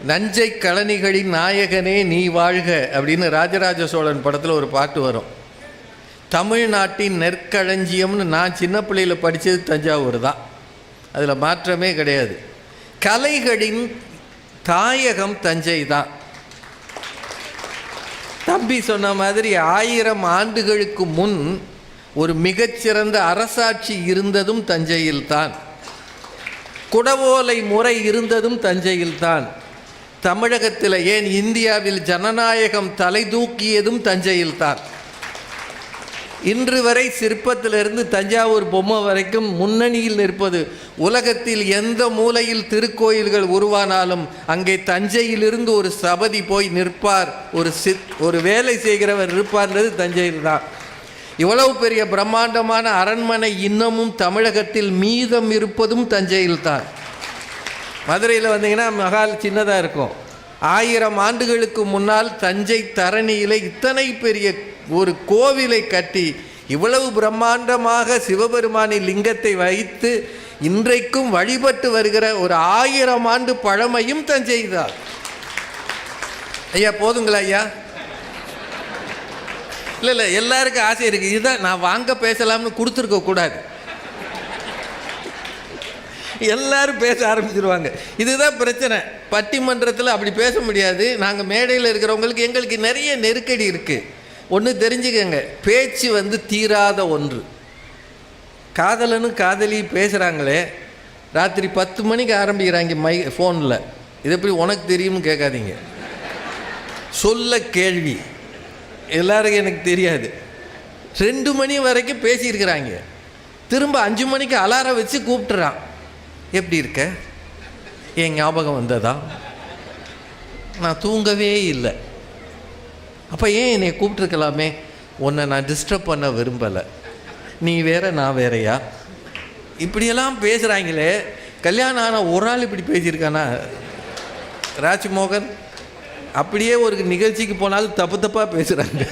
நஞ்சை கழனிகளின் நாயகனே நீ வாழ்க அப்படின்னு ராஜராஜ சோழன் படத்தில் ஒரு பாட்டு வரும். தமிழ்நாட்டின் நெற்களஞ்சியம்னு நான் சின்ன பிள்ளையில் படித்தது தஞ்சாவூர் தான், அதில் மாற்றமே கிடையாது. கலைகளின் தாயகம் தஞ்சை தான். தம்பி சொன்ன மாதிரி 1000 ஆண்டுகளுக்கு முன் ஒரு மிகச்சிறந்த அரசாட்சி இருந்ததும் தஞ்சையில்தான். குடவோலை முறை இருந்ததும் தஞ்சையில்தான். தமிழகத்தில் ஏன் இந்தியாவில் ஜனநாயகம் தலை தூக்கியதும் தஞ்சையில்தான். இன்று வரை சிற்பத்திலிருந்து தஞ்சாவூர் பொம்மை வரைக்கும் முன்னணியில் நிற்பது. உலகத்தில் எந்த மூலையில் திருக்கோயில்கள் உருவானாலும் அங்கே தஞ்சையிலிருந்து ஒரு சபதி போய் நிற்பார், ஒரு வேலை செய்கிறவர் இருப்பார்ன்றது தஞ்சையில் தான். இவ்வளவு பெரிய பிரம்மாண்டமான அரண்மனை இன்னமும் தமிழகத்தில் மீதம் இருப்பதும் தஞ்சையில் தான். மதுரையில் வந்தீங்கன்னா மகால் சின்னதாக இருக்கும். 1000 ஆண்டுகளுக்கு முன்னால் தஞ்சை தரணியில் இத்தனை பெரிய ஒரு கோவிலை கட்டி இவ்வளவு பிரம்மாண்டமாக சிவபெருமானின் லிங்கத்தை வைத்து இன்றைக்கும் வழிபட்டு வருகிற ஒரு 1000 ஆண்டு பழமையும் தஞ்சை தான். ஐயா போதுங்களா ஐயா? இல்லை எல்லாருக்கும் ஆசை இருக்குது. இதுதான் நான் வாங்க பேசலாம்னு கொடுத்துருக்க கூடாது. எல்லாரும் பேச ஆரம்பிச்சிருவாங்க. இதுதான் பிரச்சனை. பட்டிமன்றத்தில் அப்படி பேச முடியாது. நாங்கள் மேடையில் இருக்கிறவங்களுக்கு எங்களுக்கு நிறைய நெருக்கடி இருக்குது. ஒன்று தெரிஞ்சுக்கங்க, பேச்சு தீராத ஒன்று. காதலனும் காதலி பேசுகிறாங்களே, ராத்திரி 10 மணிக்கு ஆரம்பிக்கிறாங்க ஃபோனில். இது எப்படி உனக்கு தெரியும்னு கேட்காதீங்க. சொல்ல கேள்வி எல்லாருக்கும் எனக்கு தெரியாது. 2 மணி வரைக்கும் பேசியிருக்கிறாங்க. திரும்ப 5 மணிக்கு அலாரம் வச்சு கூப்பிட்டுறான். எப்படி இருக்க? என் ஞாபகம் வந்ததா? நான் தூங்கவே இல்லை. அப்போ ஏன் என்னை கூப்பிட்ருக்கலாமே? உன்னை நான் டிஸ்டர்ப் பண்ண விரும்பலை. நீ வேற நான் வேறையா? இப்படியெல்லாம் பேசுகிறாங்களே. கல்யாணம் ஆனால் ஒரு ஆள் இப்படி பேசியிருக்கானா? ராஜ்மோகன் அப்படியே ஒரு நிகழ்ச்சிக்கு போனாலும் தப்பு தப்பாக பேசுகிறாங்க.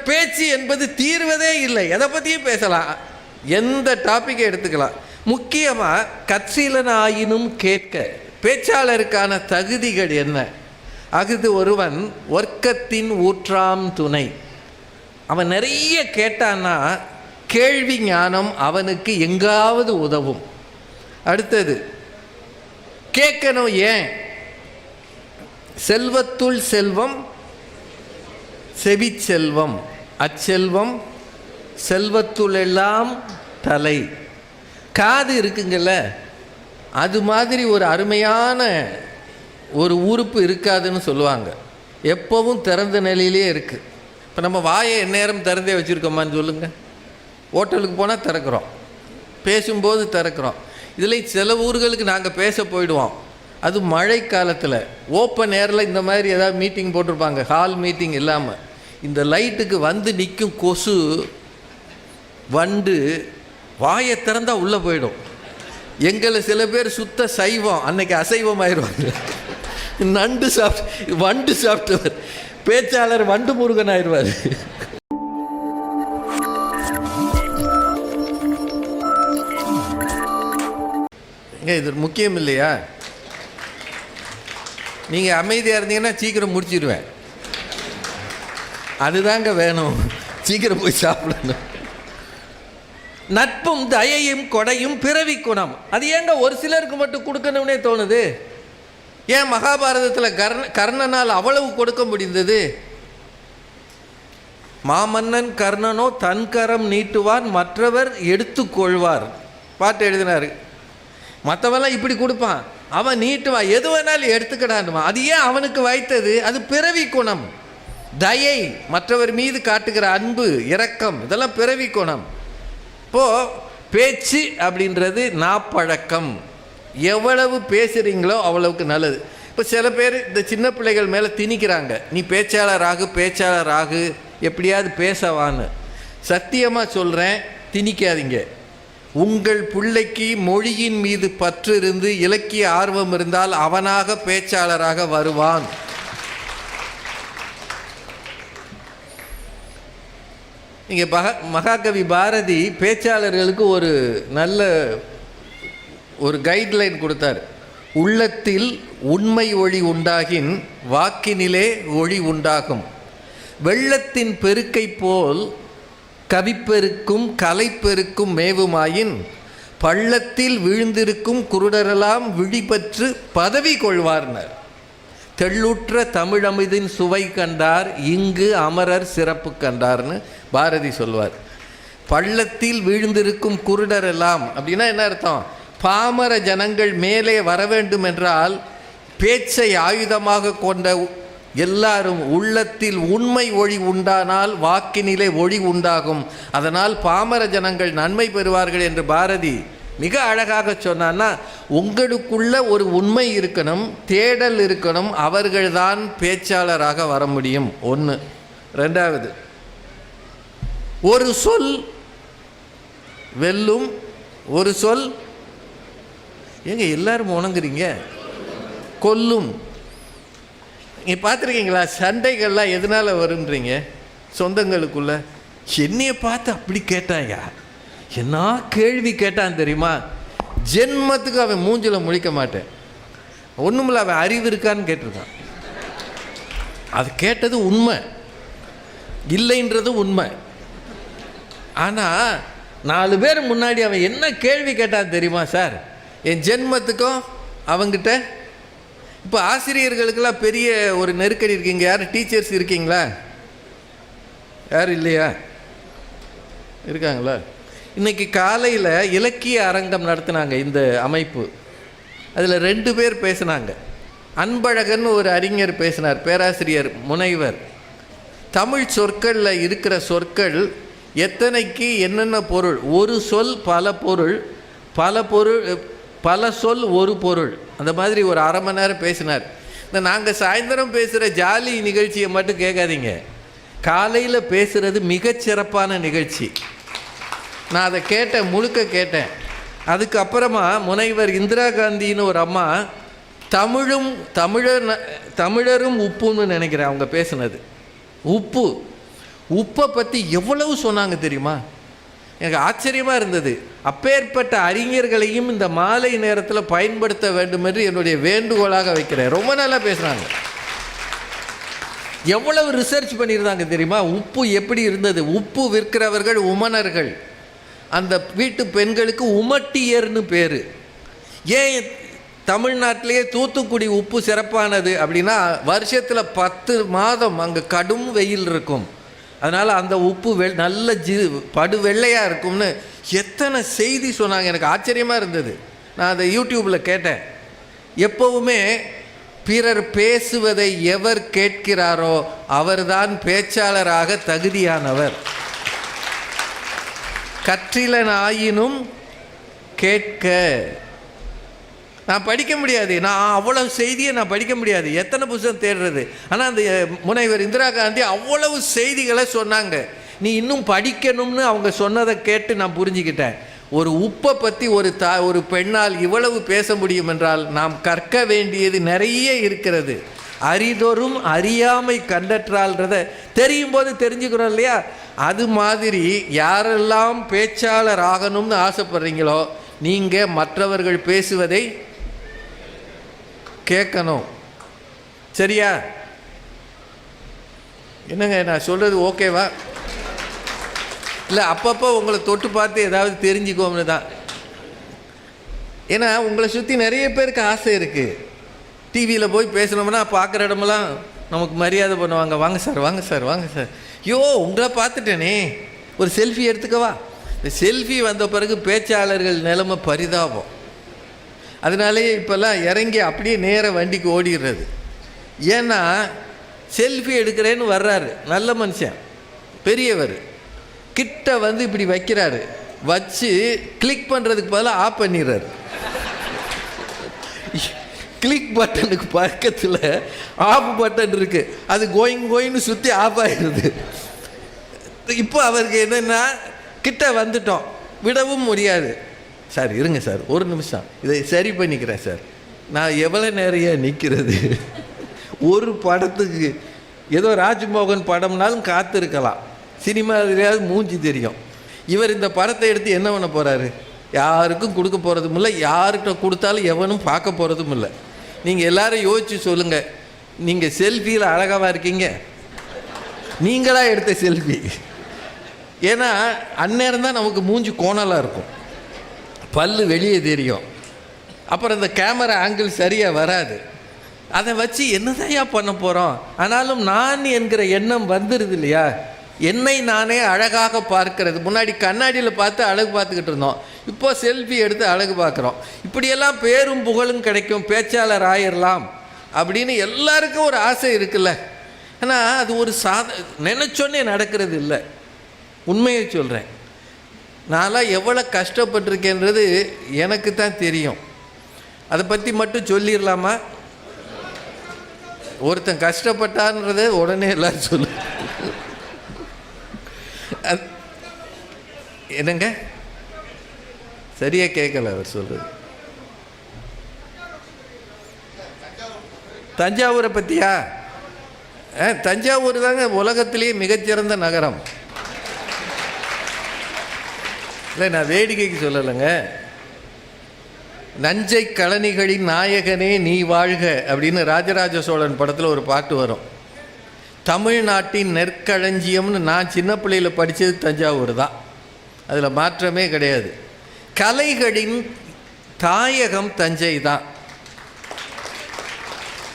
பேச்சு என்பது தீர்வதே இல்லை. எதை பற்றியும் பேசலாம், எந்த டாப்பிக்கை எடுத்துக்கலாம். முக்கியமாக கற்சிலன் ஆயினும் கேட்க பேச்சாளருக்கான தகுதிகள் என்ன? அஃது ஒருவன் ஒர்க்கத்தின் ஊற்றாம் துணை. அவன் நிறைய கேட்டான்னா கேள்வி ஞானம் அவனுக்கு எங்காவது உதவும். அடுத்தது கேட்கணும். ஏன்? செல்வத்துள் செல்வம் செவி செல்வம், அச்செல்வம் செல்வத்துள் எல்லாம் தலை. காது இருக்குங்கள்ல, அது மாதிரி ஒரு அருமையான ஒரு உறுப்பு இருக்காதுன்னு சொல்லுவாங்க. எப்போவும் திறந்த நிலையிலே இருக்குது. இப்போ நம்ம வாயை எந்நேரம் திறந்தே வச்சுருக்கோமான்னு சொல்லுங்கள். ஹோட்டலுக்கு போனால் திறக்கிறோம், பேசும்போது திறக்கிறோம். இதில் சில ஊர்களுக்கு நாங்கள் பேச போயிடுவோம். அது மழை காலத்தில் ஓப்பன் ஏரில் இந்த மாதிரி ஏதாவது மீட்டிங் போட்டிருப்பாங்க, ஹால் மீட்டிங் இல்லாமல். இந்த லைட்டுக்கு நிற்கும் கொசு வண்டு வாயை திறந்தால் உள்ளே போயிடும். எங்களை சில பேர் சுத்த சைவம், அன்னைக்கு அசைவம் ஆயிடுவாங்க. நண்டு சாப்பிட்டு வண்டு சாப்பிட்டவர் பேச்சாளர் வண்டு முருகன் ஆயிடுவார். இது முக்கியம் இல்லையா? நீங்கள் அமைதியாக இருந்தீங்கன்னா சீக்கிரம் முடிச்சிடுவேன். அதுதாங்க வேணும், சீக்கிரம் போய் சாப்பிடணும். நட்பும் தயையும் கொடையும் பிறவி குணம். அது ஏங்க ஒரு சிலருக்கு மட்டும் கொடுக்கணும்னே தோணுது? ஏன் மகாபாரதத்தில் கர்ணனால் அவ்வளவு கொடுக்க முடிந்தது? மாமன்னன் கர்ணனோ தன் கரம் நீட்டுவான், மற்றவர் எடுத்துக்கொள்வார் பாட்டு எழுதினார். மற்றவெல்லாம் இப்படி கொடுப்பான், அவன் நீட்டுவான், எது வேணாலும் எடுத்துக்கிடான்வான். அது ஏன் அவனுக்கு வைத்தது? அது பிறவி குணம். தயை, மற்றவர் மீது காட்டுகிற அன்பு, இரக்கம், இதெல்லாம் பிறவி குணம். இப்போது பேச்சு அப்படின்றது நாப்பழக்கம். எவ்வளவு பேசுகிறீங்களோ அவ்வளவுக்கு நல்லது. இப்போ சில பேர் இந்த சின்ன பிள்ளைகள் மேலே திணிக்கிறாங்க, நீ பேச்சாளராகு எப்படியாவது பேசவான்னு. சத்தியமாக சொல்கிறேன், திணிக்காதீங்க. உங்கள் பிள்ளைக்கு மொழியின் மீது பற்று இருந்து இலக்கிய ஆர்வம் இருந்தால் அவனாக பேச்சாளராக வருவான். இங்கே மகாகவி பாரதி பேச்சாளர்களுக்கு ஒரு நல்ல ஒரு கைட்லைன் கொடுத்தார். உள்ளத்தில் உண்மை ஒளி உண்டாகின் வாக்கினிலே ஒளி உண்டாகும். வெள்ளத்தின் பெருக்கை போல் கவிப்பெருக்கும் கலைப்பெருக்கும் மேவுமாயின் பள்ளத்தில் விழுந்திருக்கும் குருடரெல்லாம் விழிபற்று பதவி கொள்வார்னர். தெள்ளுற்ற தமிழமிதின் சுவை கண்டார் இங்கு அமரர் சிறப்பு கண்டார்னு பாரதி சொல்வார். பள்ளத்தில் வீழ்ந்திருக்கும் குருடரெல்லாம் அப்படின்னா என்ன அர்த்தம்? பாமர ஜனங்கள் மேலே வர வேண்டும் என்றால் பேச்சை ஆயுதமாக கொண்ட எல்லாரும் உள்ளத்தில் உண்மை ஒளி உண்டானால் வாக்கினிலே ஒளி உண்டாகும், அதனால் பாமர ஜனங்கள் நன்மை பெறுவார்கள் என்று பாரதி மிக அழகாக சொன்னான்னா, உங்களுக்குள்ள ஒரு உண்மை இருக்கணும், தேடல் இருக்கணும், அவர்கள்தான் பேச்சாளராக வர முடியும். ஒன்று. ரெண்டாவது, ஒரு சொல் வெல்லும், ஒரு சொல் ஏங்க எல்லாரும் உணங்குறீங்க, கொல்லும். நீ பார்த்துருக்கீங்களா சண்டைகள்லாம் எதனால் வருன்றீங்க? சொந்தங்களுக்குள்ள என்னையை பார்த்து அப்படி கேட்டாயா, என்ன கேள்வி கேட்டான் தெரியுமா? ஜென்மத்துக்கு அவன் மூஞ்சில் முழிக்க மாட்டேன், ஒன்றுமில்ல அவன் அறிவு இருக்கான்னு கேட்டிருக்கான். அது கேட்டது உண்மை, இல்லைன்றது உண்மை. ஆனால் 4 பேர் முன்னாடி அவன் என்ன கேள்வி கேட்டான் தெரியுமா சார்? என் ஜென்மத்துக்கும் அவங்கிட்ட. இப்போ ஆசிரியர்களுக்கெல்லாம் பெரிய ஒரு நெருக்கடி இருக்கீங்க. யார் டீச்சர்ஸ் இருக்கீங்களா? யாரும் இல்லையா? இருக்காங்களா? இன்றைக்கி காலையில் இலக்கிய அரங்கம் நடத்தினாங்க இந்த அமைப்பு. அதில் 2 பேர் பேசினாங்க. அன்பழகன் ஒரு அறிஞர் பேசினார், பேராசிரியர் முனைவர். தமிழ் சொற்களில் இருக்கிற சொற்கள் எத்தனைக்கு என்னென்ன பொருள், ஒரு சொல் பல பொருள், பல பொருள் பல சொல் ஒரு பொருள், அந்த மாதிரி ஒரு அரை மணி நேரம் பேசினார். இந்த நாங்கள் சாயந்தரம் பேசுகிற ஜாலி நிகழ்ச்சியை மட்டும் கேட்காதீங்க, காலையில் பேசுகிறது மிகச்சிறப்பான நிகழ்ச்சி. நான் அதை கேட்டேன், முழுக்க கேட்டேன். அதுக்கப்புறமா முனைவர் இந்திரா காந்தின்னு ஒரு அம்மா, தமிழரும் உப்புன்னு நினைக்கிறேன் அவங்க பேசுனது. உப்பை பற்றி எவ்வளவு சொன்னாங்க தெரியுமா? எனக்கு ஆச்சரியமாக இருந்தது. அப்பேற்பட்ட அறிஞர்களையும் இந்த மாலை நேரத்தில் பயன்படுத்த வேண்டும் என்று என்னுடைய வேண்டுகோளாக வைக்கிறேன். ரொம்ப நல்லா பேசுகிறாங்க. எவ்வளவு ரிசர்ச் பண்ணியிருந்தாங்க தெரியுமா? உப்பு எப்படி இருந்தது? உப்பு விற்கிறவர்கள் உமனர்கள், அந்த வீட்டு பெண்களுக்கு உமட்டியர்னு பேர். ஏன் தமிழ்நாட்டிலேயே தூத்துக்குடி உப்பு சிறப்பானது அப்படின்னா, வருஷத்தில் 10 மாதம் அங்கே கடும் வெயில் இருக்கும், அதனால் அந்த உப்பு நல்ல படு வெள்ளையாக இருக்கும்னு எத்தனை செய்தி சொன்னாங்க. எனக்கு ஆச்சரியமாக இருந்தது. நான் அதை யூடியூப்பில் கேட்டேன். எப்போவுமே பிறர் பேசுவதை எவர் கேட்கிறாரோ அவர்தான் பேச்சாளராக தகுதியானவர். கற்றிலனாயினும் கேட்க. நான் படிக்க முடியாது, நான் அவ்வளவு செய்தியை நான் படிக்க முடியாது, எத்தனை புத்தகம் தேடுறது. ஆனால் அந்த முனைவர் இந்திரா காந்தி அவ்வளவு செய்திகளை சொன்னாங்க. நீ இன்னும் படிக்கணும்னு அவங்க சொன்னதை கேட்டு நான் புரிஞ்சுக்கிட்டேன். ஒரு உப்பை பற்றி ஒரு பெண்ணால் இவ்வளவு பேச முடியும் என்றால் நாம் கற்க வேண்டியது நிறைய இருக்கிறது. அரிதொரும் அறியாமை கண்டற்றால்ன்றதை தெரியும் போது தெரிஞ்சுக்கிறோம் இல்லையா? அது மாதிரி யாரெல்லாம் பேச்சாளர் ஆகணும்னு ஆசைப்படுறீங்களோ நீங்கள் மற்றவர்கள் பேசுவதை கேட்கணும். சரியா? என்னங்க நான் சொல்கிறது ஓகேவா? இல்லை அப்பப்போ உங்களை தொட்டு பார்த்து ஏதாவது தெரிஞ்சுக்கோம்னு தான். ஏன்னா உங்களை சுற்றி நிறைய பேருக்கு ஆசை இருக்குது. டிவியில் போய் பேசணும்னா பார்க்குற இடமெல்லாம் நமக்கு மரியாதை பண்ணுவாங்க. வாங்க சார், வாங்க சார், வாங்க சார். ஐயோ உங்களை பார்த்துட்டேனே, ஒரு செல்ஃபி எடுத்துக்கவா? இந்த செல்ஃபி வந்த பிறகு பேச்சாளர்கள் நிலைமை பரிதாபம். அதனாலே இப்போல்லாம் இறங்கி அப்படியே நேர வண்டிக்கு ஓடிடுறது. ஏன்னா செல்ஃபி எடுக்கிறேன்னு வர்றாரு, நல்ல மனுஷன், பெரியவர், கிட்ட வந்து இப்படி வைக்கிறாரு, வச்சு கிளிக் பண்ணுறதுக்கு பதிலாக ஆஃப் பண்ணிடுறாரு. கிளிக் பட்டனுக்கு பக்கத்தில் ஆஃப் பட்டன் இருக்குது, அது கோயின்னு சுற்றி ஆஃப் ஆகிடுது. இப்போ அவருக்கு என்னென்னா, கிட்ட வந்துட்டோம், விடவும் முடியாது. சார் இருங்க சார், ஒரு நிமிஷம் இதை சரி பண்ணிக்கிறேன் சார். நான் எவ்வளோ நேரம் நிற்கிறது? ஒரு படத்துக்கு ஏதோ ராஜ்மோகன் படம்னாலும் காத்திருக்கலாம், சினிமாவிலேயாவது மூஞ்சி தெரியும். இவர் இந்த படத்தை எடுத்து என்ன பண்ண போகிறாரு? யாருக்கும் கொடுக்க போகிறதும் இல்லை, யார்கிட்ட கொடுத்தாலும் எவனும் பார்க்க போகிறதும் இல்லை. நீங்கள் எல்லாரும் யோசித்து சொல்லுங்கள், நீங்கள் செல்ஃபியில் அழகாக இருக்கீங்க, நீங்களாக எடுத்த செல்ஃபி? ஏன்னா அந்நேரம் தான் நமக்கு மூஞ்சி கோணலாக இருக்கும், பல்லு வெளியே தெரியும், அப்புறம் இந்த கேமரா ஆங்கிள் சரியாக வராது. அதை வச்சு என்னதையா பண்ண போகிறோம்? ஆனாலும் நான் என்கிற எண்ணம் வந்துடுது இல்லையா? என்னை நானே அழகாக பார்க்கிறது. முன்னாடி கண்ணாடியில் பார்த்து அழகு பார்த்துக்கிட்டு இருந்தோம், இப்போ செல்ஃபி எடுத்து அழகு பார்க்குறோம். இப்படியெல்லாம் பேரும் புகழும் கிடைக்கும், பேச்சாளர் ஆயிடலாம் அப்படின்னு எல்லாருக்கும் ஒரு ஆசை இருக்குல்ல. ஆனால் அது ஒரு நினச்சோன்னே நடக்கிறது இல்லை. உண்மையை சொல்கிறேன், நான்லாம் எவ்வளோ கஷ்டப்பட்டிருக்கேன்றது எனக்கு தான் தெரியும். அதை பற்றி மட்டும் சொல்லிடலாமா? ஒருத்தன் கஷ்டப்பட்டான்றத உடனே எல்லாரும் சொல்லு. என்னங்க சரியா கேட்கல அவர் சொல்றது. தஞ்சாவூரை பற்றியா? தஞ்சாவூர் தாங்க உலகத்திலேயே மிகச்சிறந்த நகரம். இல்லை, நான் வேடிக்கைக்கு சொல்லலைங்க. நஞ்சை கழனிகளின் நாயகனே நீ வாழ்க அப்படின்னு ராஜராஜ சோழன் படத்தில் ஒரு பாட்டு வரும். தமிழ்நாட்டின் நெற்களஞ்சியம்னு நான் சின்ன பிள்ளையில் படித்தது தஞ்சாவூர் தான், அதில் மாற்றமே கிடையாது. கலைகளின் தாயகம் தஞ்சை தான்.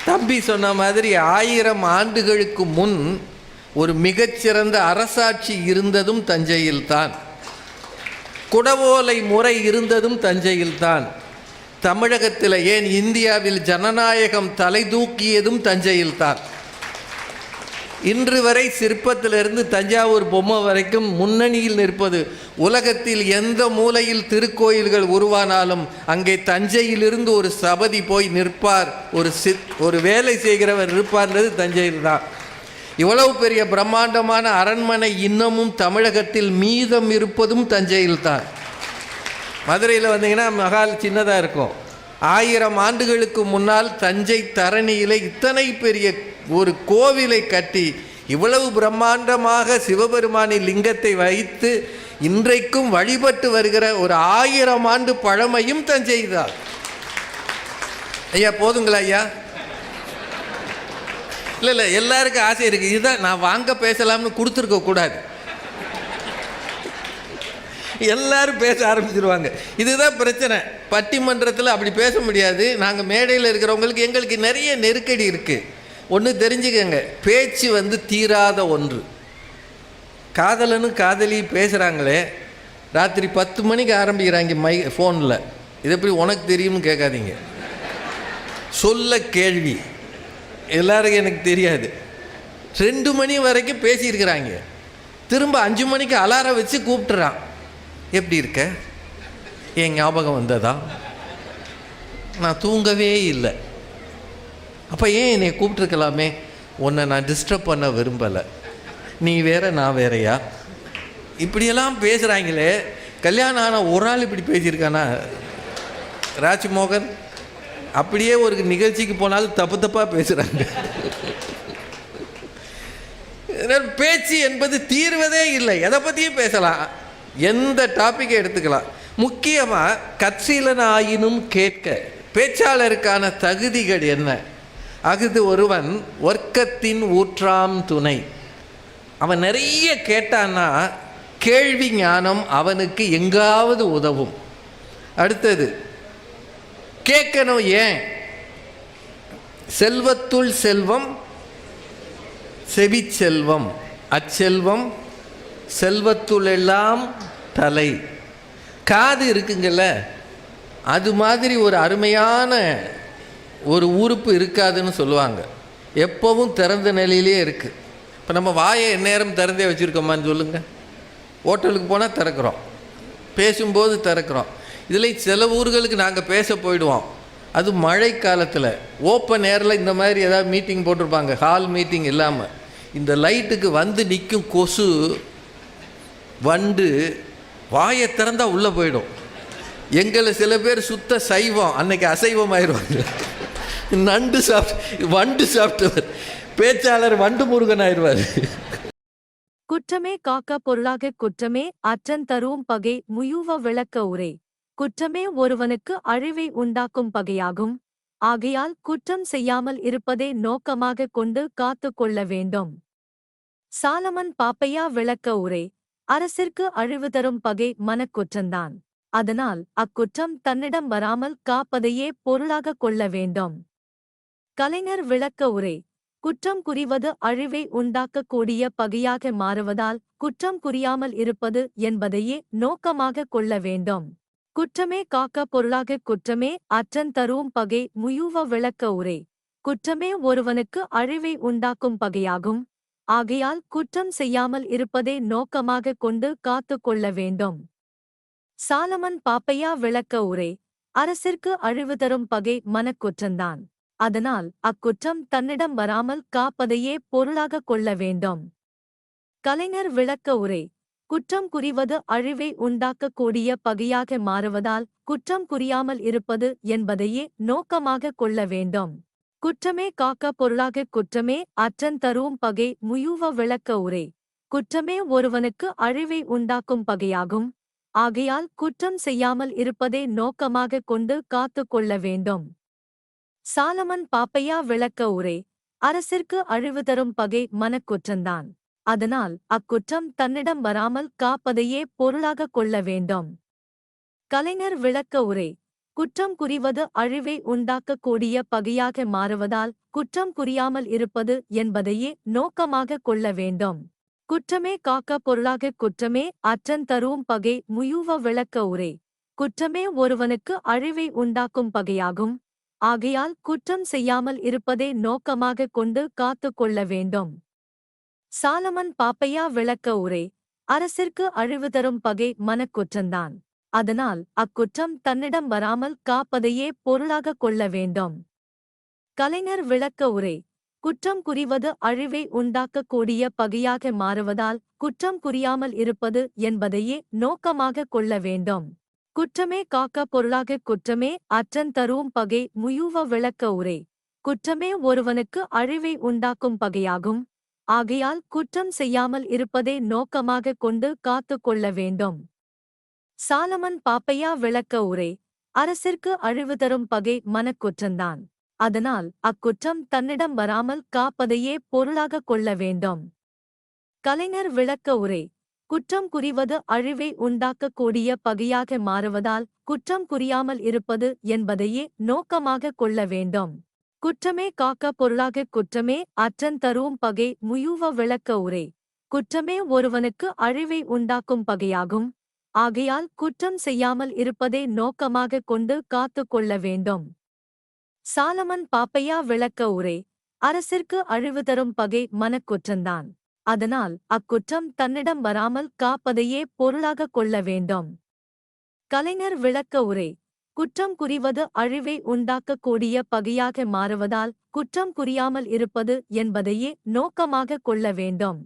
தம்பி சொன்ன மாதிரி 1000 ஆண்டுகளுக்கு முன் ஒரு மிகச்சிறந்த அரசாட்சி இருந்ததும் தஞ்சையில்தான். குடவோலை முறை இருந்ததும் தஞ்சையில்தான். தமிழகத்தில் ஏன் இந்தியாவில் ஜனநாயகம் தலை தூக்கியதும் தஞ்சையில்தான். இன்று வரை சிற்பத்திலிருந்து தஞ்சாவூர் பொம்மை வரைக்கும் முன்னணியில் நிற்பது. உலகத்தில் எந்த மூலையில் திருக்கோயில்கள் உருவானாலும் அங்கே தஞ்சையிலிருந்து ஒரு சபதி போய் நிற்பார், ஒரு வேலை செய்கிறவர் இருப்பார்ன்றது தஞ்சையில் தான். இவ்வளவு பெரிய பிரம்மாண்டமான அரண்மனை இன்னமும் தமிழகத்தில் மீதம் இருப்பதும் தஞ்சையில் தான். மதுரையில் வந்தீங்கன்னா மகால் சின்னதாக இருக்கும். 1000 ஆண்டுகளுக்கு முன்னால் தஞ்சை தரணியில் இத்தனை பெரிய ஒரு கோவிலை கட்டி இவ்வளவு பிரம்மாண்டமாக சிவபெருமானின் லிங்கத்தை வைத்து இன்றைக்கும் வழிபட்டு வருகிற ஒரு 1000 ஆண்டு பழமையும் தஞ்சை தான். ஐயா போதுங்களா ஐயா? இல்லை, எல்லாருக்கும் ஆசை இருக்குது. இதுதான் நான் வாங்க பேசலாம்னு கொடுத்துருக்க கூடாது. எல்லாரும் பேச ஆரம்பிச்சிருவாங்க. இதுதான் பிரச்சனை. பட்டிமன்றத்தில் அப்படி பேச முடியாது. நாங்கள் மேடையில் இருக்கிறவங்களுக்கு எங்களுக்கு நிறைய நெருக்கடி இருக்குது. ஒன்று தெரிஞ்சுக்கங்க, பேச்சு தீராத ஒன்று. காதலனும் காதலி பேசுகிறாங்களே, ராத்திரி 10 மணிக்கு ஆரம்பிக்கிறாங்க ஃபோனில். இது எப்படி உனக்கு தெரியும்னு கேட்காதீங்க. சொல்ல கேள்வி எல்லாருக்கும் எனக்கு தெரியாது. 2 மணி வரைக்கும் பேசியிருக்கிறாங்க. திரும்ப 5 மணிக்கு அலாரம் வச்சு கூப்பிட்டுறான். எப்படி இருக்க? என் ஞாபகம் வந்ததா? நான் தூங்கவே இல்லை. அப்போ ஏன் என்னை கூப்பிட்டுருக்கலாமே? உன்னை நான் டிஸ்டர்ப் பண்ண விரும்பலை, நீ வேற நான் வேறையா? இப்படியெல்லாம் பேசுகிறாங்களே. கல்யாணம் ஆனால் ஒரு ஆள் இப்படி பேசியிருக்கானா? ராஜ்மோகன் அப்படியே ஒரு நிகழ்ச்சிக்கு போனாலும் தப்பு தப்பாக பேசுகிறாங்க. பேச்சு என்பது தீர்வதே இல்லை. எதை பற்றியும் பேசலாம், எந்த டாப்பிக்கை எடுத்துக்கலாம். முக்கியமாக கற்சிலன் ஆயினும் கேட்க பேச்சாளருக்கான தகுதிகள் என்ன? அஃது ஒருவன் ஒர்க்கத்தின் ஊற்றாம் துணை. அவன் நிறைய கேட்டான்னா கேள்வி ஞானம் அவனுக்கு எங்காவது உதவும். அடுத்தது கேட்கணும். ஏன்? செல்வத்துள் செல்வம் செவிச்செல்வம், அச்செல்வம் செல்வத்துள் எல்லாம் தலை. காது இருக்குங்கள்ல, அது மாதிரி ஒரு அருமையான ஒரு உறுப்பு இருக்காதுன்னு சொல்லுவாங்க. எப்போவும் திறந்த நிலையிலே இருக்குது. இப்போ நம்ம வாயை எந்நேரம் திறந்தே வச்சுருக்கோமான்னு சொல்லுங்கள். ஹோட்டலுக்கு போனால் திறக்கிறோம், பேசும்போது திறக்கிறோம். இதில் சில ஊர்களுக்கு நாங்கள் பேச போயிடுவோம். அது மழை காலத்தில் ஓப்பன் ஏரில் இந்த மாதிரி ஏதாவது மீட்டிங் போட்டிருப்பாங்க, ஹால் மீட்டிங் இல்லாமல். இந்த லைட்டுக்கு நிற்கும் கொசு வண்டு வாயை திறந்தால் உள்ளே போயிடும். எங்களை சில பேர் சுத்த சைவம், அன்னைக்கு அசைவம் ஆயிடுவாங்க. வண்டு சாப்பிட்டவர் பேச்சாளர் வண்டு முருகன் ஆயிடுவார். குற்றமே காக்க பொருளாக குற்றமே அற்றன் தரும் பகை முயுவ விளக்க உரை. குற்றமே ஒருவனுக்கு அழிவை உண்டாக்கும் பகையாகும். ஆகையால் குற்றம் செய்யாமல் இருப்பதே நோக்கமாகக் கொண்டு காத்துக் கொள்ள வேண்டும். சாலமன் பாப்பையா விளக்க உரை. அரசிற்கு அழிவு தரும் பகை மனக்குற்றந்தான். அதனால் அக்குற்றம் தன்னிடம் வராமல் காப்பதையே பொருளாகக் கொள்ள வேண்டும். கலைஞர் விளக்க உரை. குற்றம் புரிவது அழிவை உண்டாக்கக்கூடிய பகையாக மாறுவதால் குற்றம் புரியாமல் இருப்பது என்பதையே நோக்கமாகக் கொள்ள வேண்டும். குற்றமே காக்க பொருளாகக் குற்றமே அற்றன் தரும் பகை முயூவ விளக்க உரை. குற்றமே ஒருவனுக்கு அழிவை உண்டாக்கும் பகையாகும். ஆகையால் குற்றம் செய்யாமல் இருப்பதே நோக்கமாகக் கொண்டு காத்துக் கொள்ள வேண்டும். சாலமன் பாப்பையா விளக்க உரை. அரசிற்கு அழிவு தரும் பகை மனக்குற்றந்தான். அதனால் அக்குற்றம் தன்னிடம் வராமல் காப்பதையே பொருளாகக் கொள்ள வேண்டும். கலைஞர் விளக்க உரை. குற்றம் புரிவது அழிவை உண்டாக்கக்கூடிய பகையாக மாறுவதால் குற்றம் புரியாமல் இருப்பது என்பதையே நோக்கமாகக் கொள்ள வேண்டும். குற்றமே காக்க பொருளாகக் குற்றமே அற்றன் தரும் பகை முயூவ விளக்க உரை. குற்றமே ஒருவனுக்கு அழிவை உண்டாக்கும் பகையாகும். ஆகையால் குற்றம் செய்யாமல் இருப்பதே நோக்கமாகக் கொண்டு காத்துக் கொள்ள வேண்டும். சாலமன் பாப்பையா விளக்க உரை. அரசிற்கு அழிவு தரும் பகை மனக்குற்றந்தான். அதனால் அக்குற்றம் தன்னிடம் வராமல் காப்பதையே பொருளாகக் கொள்ள வேண்டும். கலைஞர் விளக்க உரை. குற்றம் புரிவது அழிவை உண்டாக்கக்கூடிய பகையாக மாறுவதால் குற்றம் புரியாமல் இருப்பது என்பதையே நோக்கமாகக் கொள்ள வேண்டும். குற்றமே காக்க பொருளாகக் குற்றமே அற்றன் தரும் பகை முயூவ விளக்க உரை. குற்றமே ஒருவனுக்கு அழிவை உண்டாக்கும் பகையாகும். ஆகையால் குற்றம் செய்யாமல் இருப்பதே நோக்கமாகக் கொண்டு காத்துக் கொள்ள வேண்டும். சாலமன் பாப்பையா விளக்க உரை. அரசிற்கு அழிவு தரும் பகை மனக்குற்றந்தான். அதனால் அக்குற்றம் தன்னிடம் வராமல் காப்பதையே பொருளாகக் கொள்ள வேண்டும். கலைஞர் விளக்க உரை. குற்றம் புரிவது அழிவை உண்டாக்கக்கூடிய பகையாக மாறுவதால் குற்றம் புரியாமல் இருப்பது என்பதையே நோக்கமாகக் கொள்ள வேண்டும். குற்றமே காக்க பொருளாகக் குற்றமே அற்றன் தரும் பகை முயூவ விளக்க உரை. குற்றமே ஒருவனுக்கு அழிவை உண்டாக்கும் பகையாகும். ஆகையால் குற்றம் செய்யாமல் இருப்பதே நோக்கமாகக் கொண்டு காத்துக் கொள்ள வேண்டும். சாலமன் பாப்பையா விளக்க உரை. அரசிற்கு அழிவு தரும் பகை மனக்குற்றந்தான். அதனால் அக்குற்றம் தன்னிடம் வராமல் காப்பதையே பொருளாகக் கொள்ள வேண்டும். கலைஞர் விளக்க உரை. குற்றம் புரிவது அழிவை உண்டாக்கக்கூடிய பகையாக மாறுவதால் குற்றம் புரியாமல் இருப்பது என்பதையே நோக்கமாகக் கொள்ள வேண்டும். குற்றமே காக்க பொருளாகக் குற்றமே அற்றன் தரும் பகை முயூவ விளக்க உரை. குற்றமே ஒருவனுக்கு அழிவை உண்டாக்கும் பகையாகும். ஆகையால் குற்றம் செய்யாமல் இருப்பதே நோக்கமாகக் கொண்டு காத்துக் கொள்ள வேண்டும். சாலமன் பாப்பையா விளக்க உரை. அரசிற்கு அழிவு தரும் பகை மனக்குற்றந்தான். அதனால் அக்குற்றம் தன்னிடம் வராமல் காப்பதையே பொருளாகக் கொள்ள வேண்டும். கலைஞர் விளக்க உரை. குற்றம் புரிவது அழிவை உண்டாக்கக்கூடிய பகையாக மாறுவதால் குற்றம் புரியாமல் இருப்பது என்பதையே நோக்கமாகக் கொள்ள வேண்டும்.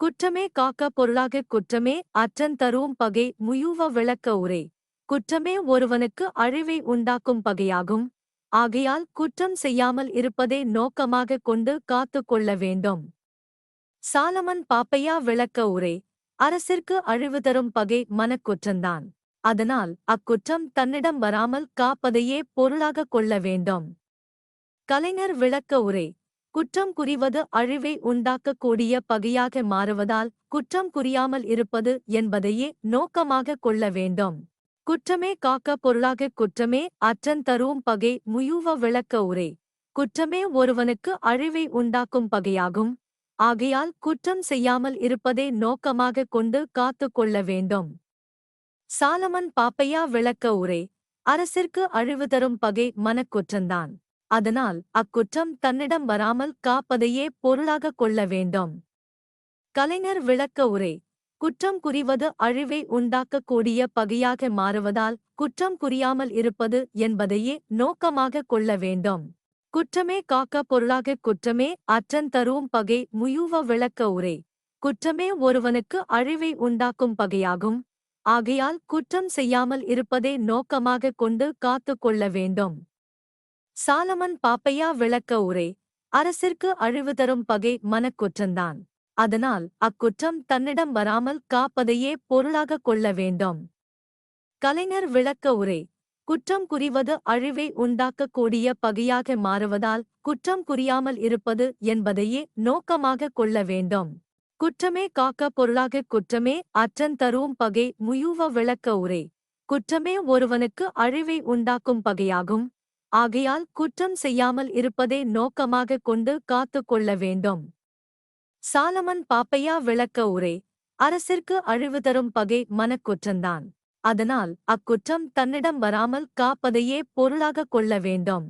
குற்றமே காக்க பொருளாகக் குற்றமே அற்றன் தரும் பகை முயூவ விளக்க உரை. குற்றமே ஒருவனுக்கு அழிவை உண்டாக்கும் பகையாகும். ஆகையால் குற்றம் செய்யாமல் இருப்பதே நோக்கமாகக் கொண்டு காத்துக் கொள்ள வேண்டும். சாலமன் பாப்பையா விளக்க உரை. அரசிற்கு அழிவு தரும் பகை மனக்குற்றந்தான். அதனால் அக்குற்றம் தன்னிடம் வராமல் காப்பதையே பொருளாகக் கொள்ள வேண்டும். கலைஞர் விளக்க உரை. குற்றம் புரிவது அழிவை உண்டாக்கக்கூடிய பகையாக மாறுவதால் குற்றம் புரியாமல் இருப்பது என்பதையே நோக்கமாகக் கொள்ள வேண்டும். குற்றமே காக்க பொருளாகக் குற்றமே அற்றன் தரும் பகை முயூவ விளக்க உரை. குற்றமே ஒருவனுக்கு அழிவை உண்டாக்கும் பகையாகும். ஆகையால் குற்றம் செய்யாமல் இருப்பதே நோக்கமாகக் கொண்டு காத்துக் கொள்ள வேண்டும். சாலமன் பாப்பையா விளக்க உரை. அரசிற்கு அழிவு தரும் பகை மனக்குற்றந்தான். அதனால் அக்குற்றம் தன்னிடம் வராமல் காப்பதையே பொருளாகக் கொள்ள வேண்டும். கலைஞர் விளக்க உரை. குற்றம் புரிவது அழிவை உண்டாக்கக்கூடிய பகையாக மாறுவதால் குற்றம் புரியாமல் இருப்பது என்பதையே நோக்கமாகக் கொள்ள வேண்டும். குற்றமே காக்க பொருளாகக் குற்றமே அற்றன் தரும் பகை முயூவ விளக்க உரை. குற்றமே ஒருவனுக்கு அழிவை உண்டாக்கும் பகையாகும். ஆகையால் குற்றம் செய்யாமல் இருப்பதே நோக்கமாகக் கொண்டு காத்துக் கொள்ள வேண்டும். சாலமன் பாப்பையா விளக்க உரை. அரசிற்கு அழிவு தரும் பகை மனக்குற்றந்தான். அதனால் அக்குற்றம் தன்னிடம் வராமல் காப்பதையே பொருளாகக் கொள்ள வேண்டும். கலைஞர் விளக்க உரை. குற்றம் புரிவது அழிவை உண்டாக்கக்கூடிய பகையாக மாறுவதால் குற்றம் புரியாமல் இருப்பது என்பதையே நோக்கமாக கொள்ள வேண்டும். குற்றமே காக்க பொருளாக குற்றமே அற்றன் தரும் பகை முயுவ விளக்க உரை. குற்றமே ஒருவனுக்கு அழிவை உண்டாக்கும் பகையாகும். ஆகையால் குற்றம் செய்யாமல் இருப்பதை நோக்கமாக கொண்டு காத்து கொள்ள வேண்டும். சாலமன் பாப்பையா விளக்க உரை. அரசிற்கு அழிவு தரும் பகை மனக்குற்றந்தான். அதனால் அக்குற்றம் தன்னிடம் வராமல் காப்பதையே பொருளாக கொள்ள வேண்டும்.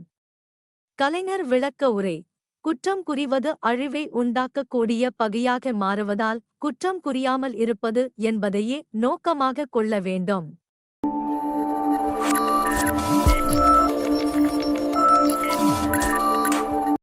கலைஞர் விளக்க உரை. குற்றம் புரிவது அழிவை உண்டாக்கக்கூடிய பகையாக மாறுவதால் குற்றம் புரியாமல் இருப்பது என்பதையே நோக்கமாக கொள்ள வேண்டும்.